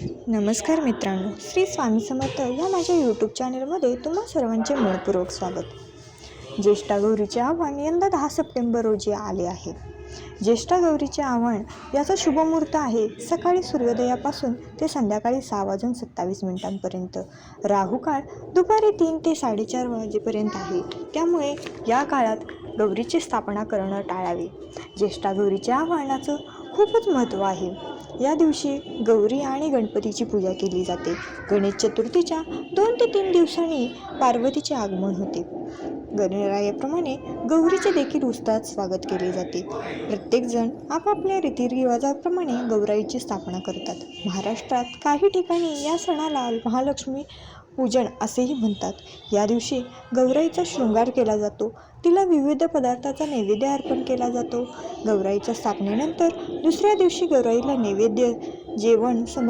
नमस्कार मित्रांनो, श्री स्वामी समर्थ या माझ्या यूट्यूब चॅनलमध्ये तुम्हा सर्वांचे मनपूर्वक स्वागत. ज्येष्ठा गौरीचे आव्हान यंदा 10 सप्टेंबर रोजी आले आहे. ज्येष्ठा गौरीचे आव्हान याचा शुभमुहूर्त आहे सकाळी सूर्योदयापासून ते संध्याकाळी 6:27 राहू काळ दुपारी 3 ते 4:30 वाजेपर्यंत आहे. त्यामुळे या काळात गौरीची स्थापना करणं टाळावे. ज्येष्ठा गौरीच्या आव्हानाचं खूपच महत्त्व आहे. या दिवशी गौरी आणि गणपतीची पूजा केली जाते. गणेश चतुर्थीच्या 2 ते 3 दिवसांनी पार्वतीचे आगमन होते. गणरायाप्रमाणे गौरीचे देखील उत्साहात स्वागत केले जाते. प्रत्येकजण आपापल्या रीतिरिवाजाप्रमाणे गौराईची स्थापना करतात. महाराष्ट्रात काही ठिकाणी या सणाला महालक्ष्मी पूजन असेही म्हणतात. या दिवशी गौराईचा शृंगार केला जातो. तिला विविध पदार्थाचा नैवेद्य अर्पण केला जातो. गौराईच्या स्थापनेनंतर दुसऱ्या दिवशी गौराईला नैवेद्य जेवण